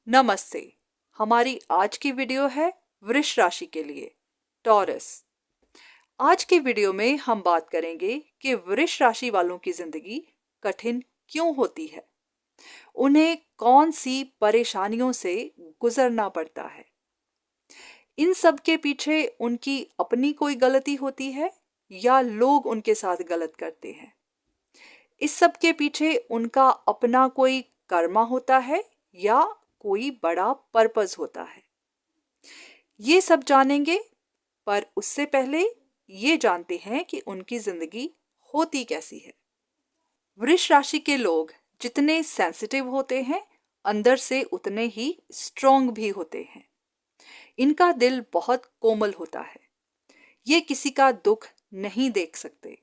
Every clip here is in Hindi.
नमस्ते। हमारी आज की वीडियो है वृष राशि के लिए, टॉरस। आज की वीडियो में हम बात करेंगे कि वृष राशि वालों की जिंदगी कठिन क्यों होती है, उन्हें कौन सी परेशानियों से गुजरना पड़ता है। इन सब के पीछे उनकी अपनी कोई गलती होती है या लोग उनके साथ गलत करते हैं। इस सब के पीछे उनका अपना कोई कर्मा होता है या कोई बड़ा पर्पस होता है। ये सब जानेंगे, पर उससे पहले ये जानते हैं कि उनकी जिंदगी होती कैसी है। वृष राशि के लोग जितने सेंसिटिव होते हैं, अंदर से उतने ही स्ट्रॉन्ग भी होते हैं। इनका दिल बहुत कोमल होता है। ये किसी का दुख नहीं देख सकते।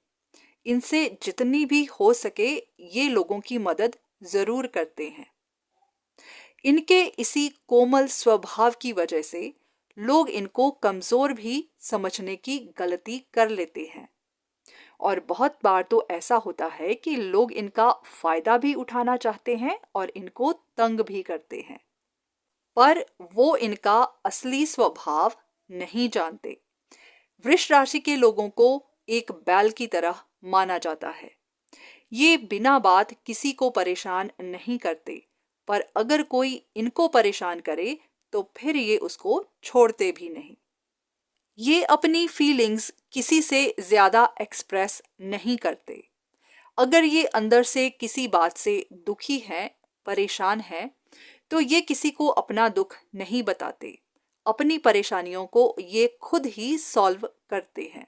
इनसे जितनी भी हो सके ये लोगों की मदद जरूर करते हैं। इनके इसी कोमल स्वभाव की वजह से लोग इनको कमजोर भी समझने की गलती कर लेते हैं, और बहुत बार तो ऐसा होता है कि लोग इनका फायदा भी उठाना चाहते हैं और इनको तंग भी करते हैं, पर वो इनका असली स्वभाव नहीं जानते। वृष राशि के लोगों को एक बैल की तरह माना जाता है। ये बिना बात किसी को परेशान नहीं करते, पर अगर कोई इनको परेशान करे तो फिर ये उसको छोड़ते भी नहीं। ये अपनी फीलिंग्स किसी से ज्यादा एक्सप्रेस नहीं करते। अगर ये अंदर से किसी बात से दुखी हैं, परेशान हैं, तो ये किसी को अपना दुख नहीं बताते। अपनी परेशानियों को ये खुद ही सॉल्व करते हैं।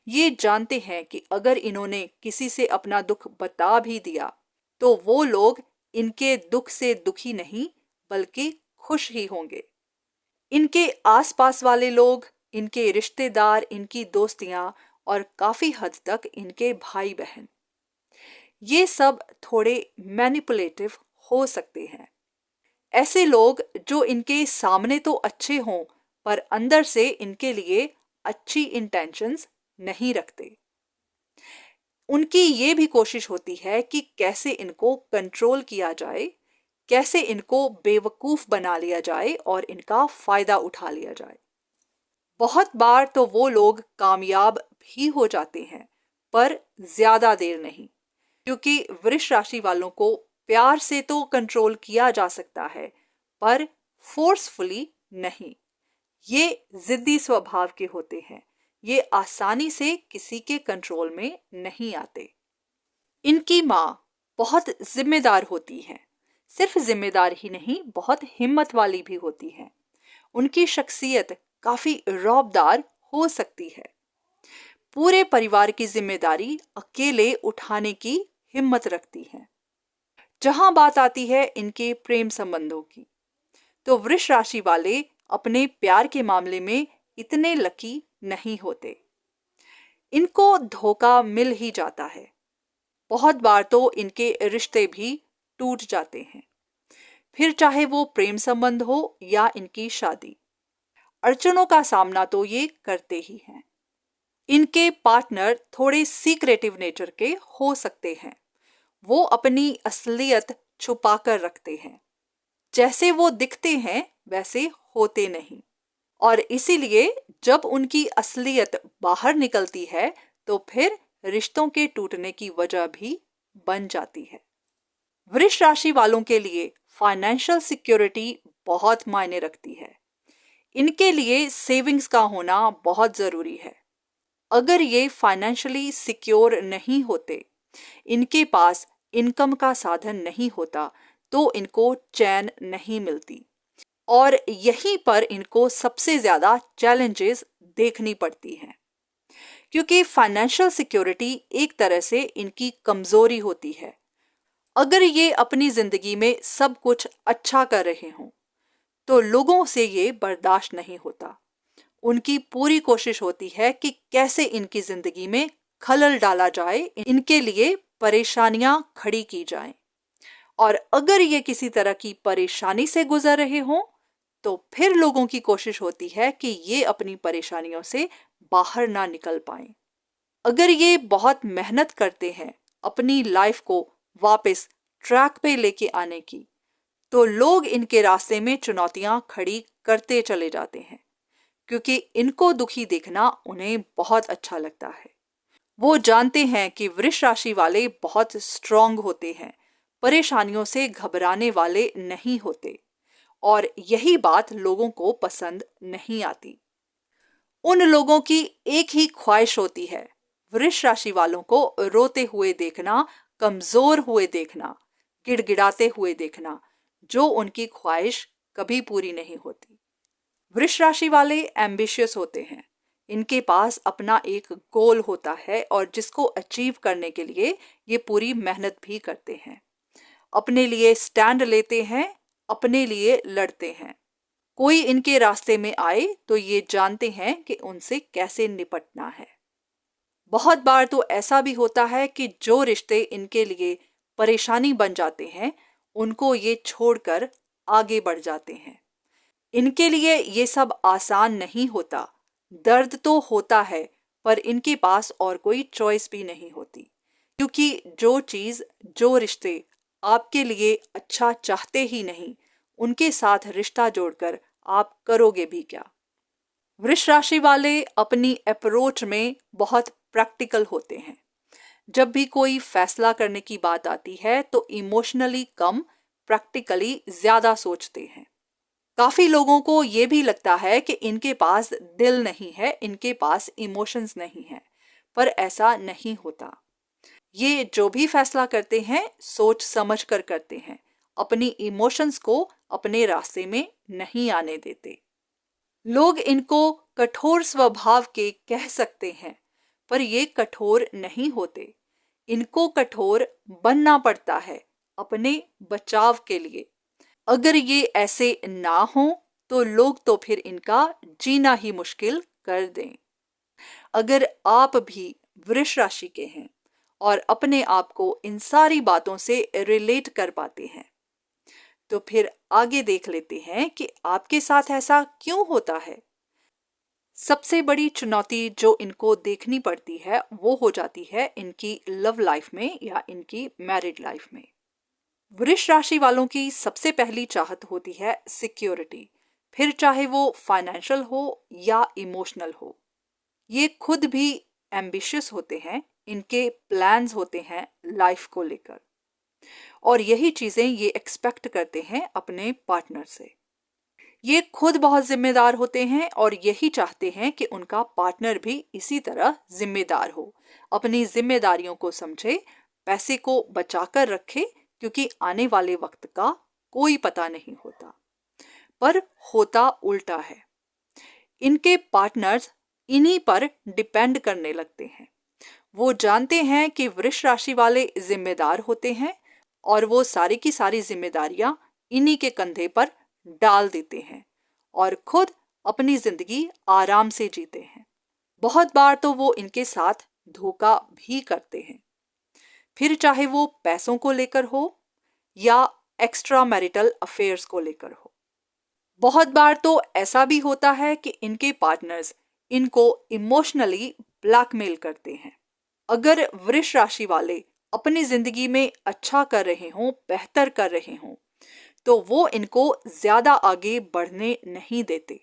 ये जानते हैं कि अगर इन्होंने किसी से अपना दुख बता भी दिया तो वो लोग इनके दुख से दुखी नहीं बल्कि खुश ही होंगे। इनके आसपास वाले लोग, इनके रिश्तेदार, इनकी दोस्तियां और काफी हद तक इनके भाई बहन, ये सब थोड़े मैनिपुलेटिव हो सकते हैं। ऐसे लोग जो इनके सामने तो अच्छे हों पर अंदर से इनके लिए अच्छी इंटेंशंस नहीं रखते। उनकी ये भी कोशिश होती है कि कैसे इनको कंट्रोल किया जाए, कैसे इनको बेवकूफ बना लिया जाए और इनका फायदा उठा लिया जाए। बहुत बार तो वो लोग कामयाब भी हो जाते हैं, पर ज्यादा देर नहीं, क्योंकि वृष राशि वालों को प्यार से तो कंट्रोल किया जा सकता है, पर फोर्सफुली नहीं। ये जिद्दी स्वभाव के होते हैं। ये आसानी से किसी के कंट्रोल में नहीं आते। इनकी माँ बहुत जिम्मेदार होती हैं। सिर्फ जिम्मेदार ही नहीं, बहुत हिम्मत वाली भी होती हैं। उनकी शख्सियत काफी रौबदार हो सकती है। पूरे परिवार की जिम्मेदारी अकेले उठाने की हिम्मत रखती हैं। जहां बात आती है इनके प्रेम संबंधों की, तो वृष राशि वाले अपने प्यार के मामले में इतने लकी नहीं होते। इनको धोखा मिल ही जाता है। बहुत बार तो इनके रिश्ते भी टूट जाते हैं, फिर चाहे वो प्रेम संबंध हो या इनकी शादी। अड़चनों का सामना तो ये करते ही हैं। इनके पार्टनर थोड़े सीक्रेटिव नेचर के हो सकते हैं। वो अपनी असलियत छुपा कर रखते हैं। जैसे वो दिखते हैं वैसे होते नहीं, और इसीलिए जब उनकी असलियत बाहर निकलती है तो फिर रिश्तों के टूटने की वजह भी बन जाती है। वृष राशि वालों के लिए फाइनेंशियल सिक्योरिटी बहुत मायने रखती है। इनके लिए सेविंग्स का होना बहुत जरूरी है। अगर ये फाइनेंशियली सिक्योर नहीं होते, इनके पास इनकम का साधन नहीं होता, तो इनको चैन नहीं मिलती, और यहीं पर इनको सबसे ज्यादा चैलेंजेस देखनी पड़ती हैं, क्योंकि फाइनेंशियल सिक्योरिटी एक तरह से इनकी कमजोरी होती है। अगर ये अपनी जिंदगी में सब कुछ अच्छा कर रहे हों तो लोगों से ये बर्दाश्त नहीं होता। उनकी पूरी कोशिश होती है कि कैसे इनकी जिंदगी में खलल डाला जाए, इनके लिए परेशानियां खड़ी की जाएं। और अगर ये किसी तरह की परेशानी से गुजर रहे हों तो फिर लोगों की कोशिश होती है कि ये अपनी परेशानियों से बाहर ना निकल पाएं। अगर ये बहुत मेहनत करते हैं अपनी लाइफ को वापस ट्रैक पे लेके आने की, तो लोग इनके रास्ते में चुनौतियां खड़ी करते चले जाते हैं, क्योंकि इनको दुखी देखना उन्हें बहुत अच्छा लगता है। वो जानते हैं कि वृष राशि वाले बहुत स्ट्रांग होते हैं, परेशानियों से घबराने वाले नहीं होते, और यही बात लोगों को पसंद नहीं आती। उन लोगों की एक ही ख्वाहिश होती है, वृष राशि वालों को रोते हुए देखना, कमजोर हुए देखना, गिड़गिड़ाते हुए देखना, जो उनकी ख्वाहिश कभी पूरी नहीं होती। वृष राशि वाले एम्बिशियस होते हैं। इनके पास अपना एक गोल होता है और जिसको अचीव करने के लिए ये पूरी मेहनत भी करते हैं, अपने लिए स्टैंड लेते हैं, अपने लिए लड़ते हैं। कोई इनके रास्ते में आए तो ये जानते हैं कि उनसे कैसे निपटना है। बहुत बार तो ऐसा भी होता है कि जो रिश्ते इनके लिए परेशानी बन जाते हैं, उनको ये छोड़कर आगे बढ़ जाते हैं। इनके लिए ये सब आसान नहीं होता, दर्द तो होता है, पर इनके पास और कोई चॉइस भी नहीं होती, क्योंकि जो चीज़, जो रिश्ते आपके लिए अच्छा चाहते ही नहीं, उनके साथ रिश्ता जोड़कर आप करोगे भी क्या। वृष राशि वाले अपनी अप्रोच में बहुत प्रैक्टिकल होते हैं। जब भी कोई फैसला करने की बात आती है तो इमोशनली कम, प्रैक्टिकली ज्यादा सोचते हैं। काफी लोगों को ये भी लगता है कि इनके पास दिल नहीं है, इनके पास इमोशंस नहीं है, पर ऐसा नहीं होता। ये जो भी फैसला करते हैं सोच समझ कर करते हैं, अपनी इमोशंस को अपने रास्ते में नहीं आने देते। लोग इनको कठोर स्वभाव के कह सकते हैं, पर ये कठोर नहीं होते। इनको कठोर बनना पड़ता है अपने बचाव के लिए। अगर ये ऐसे ना हो तो लोग तो फिर इनका जीना ही मुश्किल कर दें। अगर आप भी वृष राशि के हैं और अपने आप को इन सारी बातों से रिलेट कर पाते हैं, तो फिर आगे देख लेते हैं कि आपके साथ ऐसा क्यों होता है। सबसे बड़ी चुनौती जो इनको देखनी पड़ती है वो हो जाती है इनकी लव लाइफ में या इनकी मैरिड लाइफ में। वृष राशि वालों की सबसे पहली चाहत होती है सिक्योरिटी, फिर चाहे वो फाइनेंशियल हो या इमोशनल हो। ये खुद भी एम्बिशियस होते हैं, इनके प्लान्स होते हैं लाइफ को लेकर, और यही चीज़ें ये एक्सपेक्ट करते हैं अपने पार्टनर से। ये खुद बहुत जिम्मेदार होते हैं और यही चाहते हैं कि उनका पार्टनर भी इसी तरह जिम्मेदार हो, अपनी जिम्मेदारियों को समझे, पैसे को बचाकर रखे, क्योंकि आने वाले वक्त का कोई पता नहीं होता। पर होता उल्टा है, इनके पार्टनर्स इन्हीं पर डिपेंड करने लगते हैं। वो जानते हैं कि वृष राशि वाले जिम्मेदार होते हैं और वो सारी की सारी जिम्मेदारियां इन्हीं के कंधे पर डाल देते हैं और खुद अपनी जिंदगी आराम से जीते हैं। बहुत बार तो वो इनके साथ धोखा भी करते हैं, फिर चाहे वो पैसों को लेकर हो या एक्स्ट्रा मैरिटल अफेयर्स को लेकर हो। बहुत बार तो ऐसा भी होता है कि इनके पार्टनर्स इनको इमोशनली ब्लैकमेल करते हैं। अगर वृष राशि वाले अपनी जिंदगी में अच्छा कर रहे हों, बेहतर कर रहे हों, तो वो इनको ज्यादा आगे बढ़ने नहीं देते।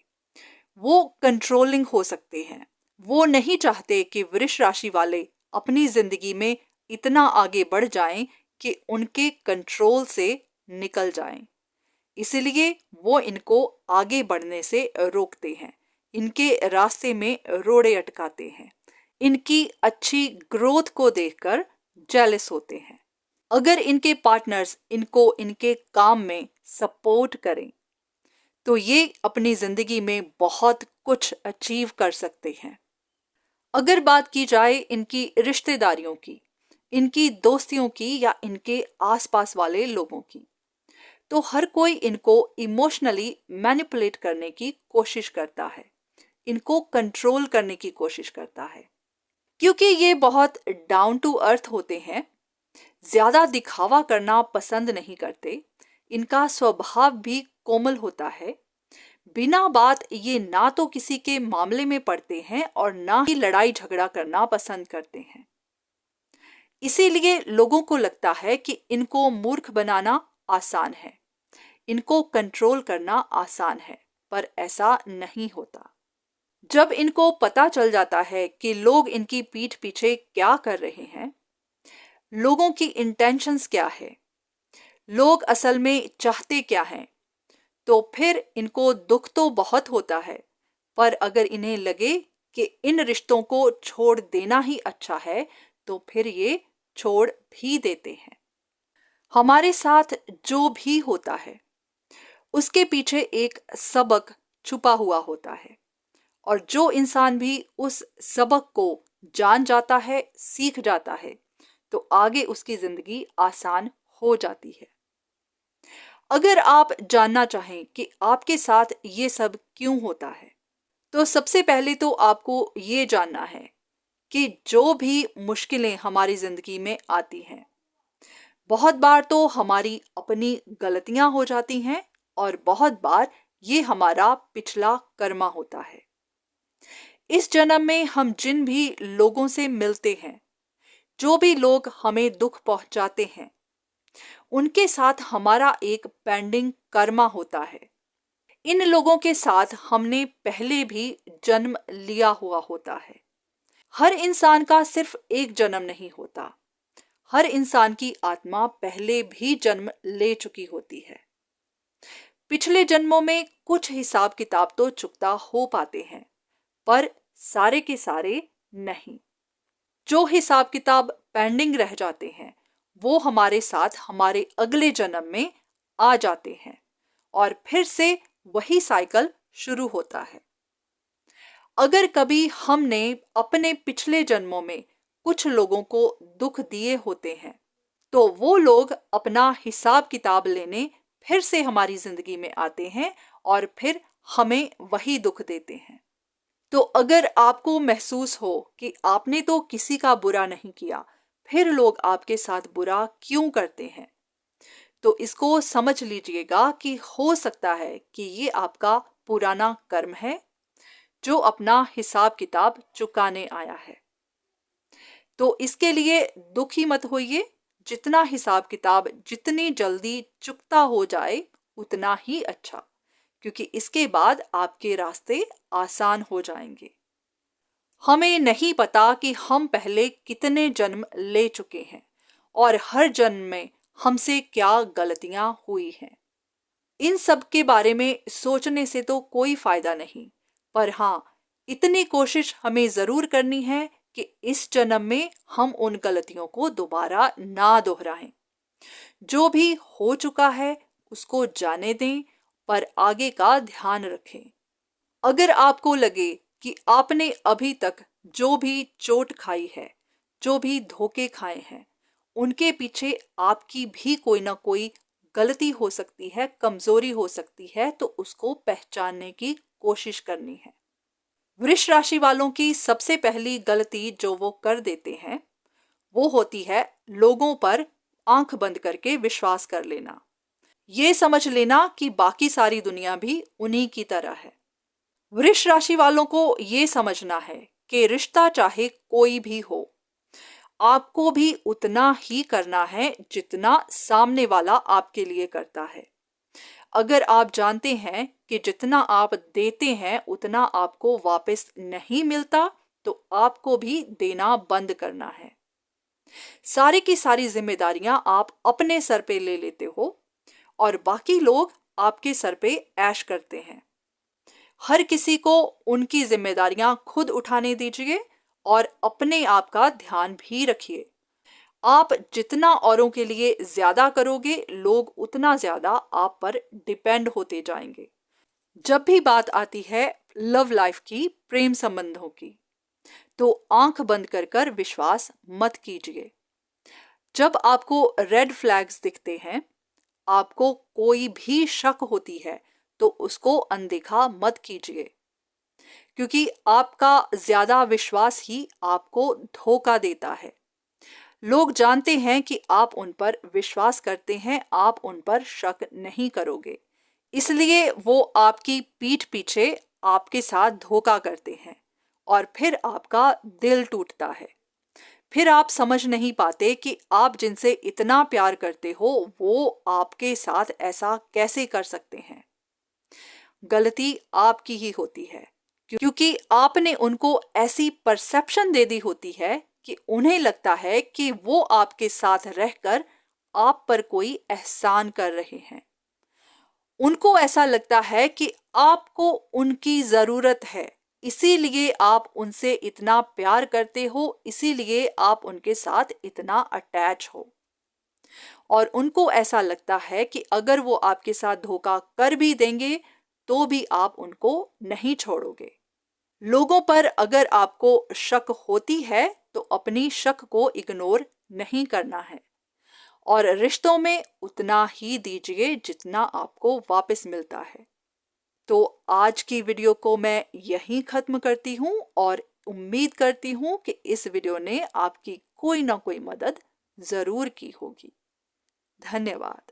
वो कंट्रोलिंग हो सकते हैं। वो नहीं चाहते कि वृष राशि वाले अपनी जिंदगी में इतना आगे बढ़ जाएं कि उनके कंट्रोल से निकल जाएं। इसलिए वो इनको आगे बढ़ने से रोकते हैं, इनके रास्ते में रोड़े अटकाते हैं, इनकी अच्छी ग्रोथ को देखकर जेलस होते हैं। अगर इनके पार्टनर्स इनको इनके काम में सपोर्ट करें तो ये अपनी जिंदगी में बहुत कुछ अचीव कर सकते हैं। अगर बात की जाए इनकी रिश्तेदारियों की, इनकी दोस्तियों की या इनके आसपास वाले लोगों की, तो हर कोई इनको इमोशनली मैनिपुलेट करने की कोशिश करता है, इनको कंट्रोल करने की कोशिश करता है, क्योंकि ये बहुत डाउन टू अर्थ होते हैं, ज्यादा दिखावा करना पसंद नहीं करते। इनका स्वभाव भी कोमल होता है। बिना बात ये ना तो किसी के मामले में पड़ते हैं और ना ही लड़ाई झगड़ा करना पसंद करते हैं। इसीलिए लोगों को लगता है कि इनको मूर्ख बनाना आसान है, इनको कंट्रोल करना आसान है, पर ऐसा नहीं होता। जब इनको पता चल जाता है कि लोग इनकी पीठ पीछे क्या कर रहे हैं, लोगों की इंटेंशंस क्या है, लोग असल में चाहते क्या हैं, तो फिर इनको दुख तो बहुत होता है, पर अगर इन्हें लगे कि इन रिश्तों को छोड़ देना ही अच्छा है, तो फिर ये छोड़ भी देते हैं। हमारे साथ जो भी होता है उसके पीछे एक सबक छुपा हुआ होता है, और जो इंसान भी उस सबक को जान जाता है, सीख जाता है, तो आगे उसकी जिंदगी आसान हो जाती है। अगर आप जानना चाहें कि आपके साथ ये सब क्यों होता है, तो सबसे पहले तो आपको ये जानना है कि जो भी मुश्किलें हमारी जिंदगी में आती हैं, बहुत बार तो हमारी अपनी गलतियां हो जाती हैं, और बहुत बार ये हमारा पिछला कर्मा होता है। इस जन्म में हम जिन भी लोगों से मिलते हैं, जो भी लोग हमें दुख पहुंचाते हैं, उनके साथ हमारा एक पेंडिंग कर्मा होता है। इन लोगों के साथ हमने पहले भी जन्म लिया हुआ होता है। हर इंसान का सिर्फ एक जन्म नहीं होता, हर इंसान की आत्मा पहले भी जन्म ले चुकी होती है। पिछले जन्मों में कुछ हिसाब किताब तो चुकता हो पाते हैं, पर सारे के सारे नहीं। जो हिसाब किताब पेंडिंग रह जाते हैं, वो हमारे साथ हमारे अगले जन्म में आ जाते हैं, और फिर से वही साइकिल शुरू होता है। अगर कभी हमने अपने पिछले जन्मों में कुछ लोगों को दुख दिए होते हैं, तो वो लोग अपना हिसाब किताब लेने फिर से हमारी जिंदगी में आते हैं, और फिर हमें वही दुख देते हैं। तो अगर आपको महसूस हो कि आपने तो किसी का बुरा नहीं किया, फिर लोग आपके साथ बुरा क्यों करते हैं, तो इसको समझ लीजिएगा कि हो सकता है कि ये आपका पुराना कर्म है, जो अपना हिसाब किताब चुकाने आया है। तो इसके लिए दुखी मत होइए। जितना हिसाब किताब जितनी जल्दी चुकता हो जाए, उतना ही अच्छा, क्योंकि इसके बाद आपके रास्ते आसान हो जाएंगे। हमें नहीं पता कि हम पहले कितने जन्म ले चुके हैं, और हर जन्म में हमसे क्या गलतियां हुई हैं। इन सब के बारे में सोचने से तो कोई फायदा नहीं, पर हाँ, इतनी कोशिश हमें जरूर करनी है कि इस जन्म में हम उन गलतियों को दोबारा ना दोहराएं। जो भी हो चुका है उसको जाने दें, पर आगे का ध्यान रखें। अगर आपको लगे कि आपने अभी तक जो भी चोट खाई है, जो भी धोखे खाए हैं, उनके पीछे आपकी भी कोई ना कोई गलती हो सकती है, कमजोरी हो सकती है, तो उसको पहचानने की कोशिश करनी है। वृष राशि वालों की सबसे पहली गलती जो वो कर देते हैं, वो होती है लोगों पर आंख बंद करके विश्वास कर लेना। ये समझ लेना कि बाकी सारी दुनिया भी उन्हीं की तरह है। वृष राशि वालों को ये समझना है कि रिश्ता चाहे कोई भी हो, आपको भी उतना ही करना है जितना सामने वाला आपके लिए करता है। अगर आप जानते हैं कि जितना आप देते हैं उतना आपको वापस नहीं मिलता, तो आपको भी देना बंद करना है। सारी की सारी जिम्मेदारियां आप अपने सर पे ले लेते हो, और बाकी लोग आपके सर पे ऐश करते हैं। हर किसी को उनकी जिम्मेदारियां खुद उठाने दीजिए, और अपने आप का ध्यान भी रखिए। आप जितना औरों के लिए ज्यादा करोगे, लोग उतना ज्यादा आप पर डिपेंड होते जाएंगे। जब भी बात आती है लव लाइफ की, प्रेम संबंधों की, तो आंख बंद कर कर विश्वास मत कीजिए। जब आपको रेड फ्लैग्स दिखते हैं, आपको कोई भी शक होती है, तो उसको अनदेखा मत कीजिए, क्योंकि आपका ज्यादा विश्वास ही आपको धोखा देता है। लोग जानते हैं कि आप उन पर विश्वास करते हैं, आप उन पर शक नहीं करोगे, इसलिए वो आपकी पीठ पीछे आपके साथ धोखा करते हैं, और फिर आपका दिल टूटता है। फिर आप समझ नहीं पाते कि आप जिनसे इतना प्यार करते हो वो आपके साथ ऐसा कैसे कर सकते हैं। गलती आपकी ही होती है, क्योंकि आपने उनको ऐसी परसेप्शन दे दी होती है कि उन्हें लगता है कि वो आपके साथ रहकर आप पर कोई एहसान कर रहे हैं। उनको ऐसा लगता है कि आपको उनकी जरूरत है, इसीलिए आप उनसे इतना प्यार करते हो, इसीलिए आप उनके साथ इतना अटैच हो। और उनको ऐसा लगता है कि अगर वो आपके साथ धोखा कर भी देंगे तो भी आप उनको नहीं छोड़ोगे। लोगों पर अगर आपको शक होती है तो अपनी शक को इग्नोर नहीं करना है और रिश्तों में उतना ही दीजिए जितना आपको वापस मिलता है। तो आज की वीडियो को मैं यहीं खत्म करती हूँ और उम्मीद करती हूँ कि इस वीडियो ने आपकी कोई ना कोई मदद जरूर की होगी। धन्यवाद।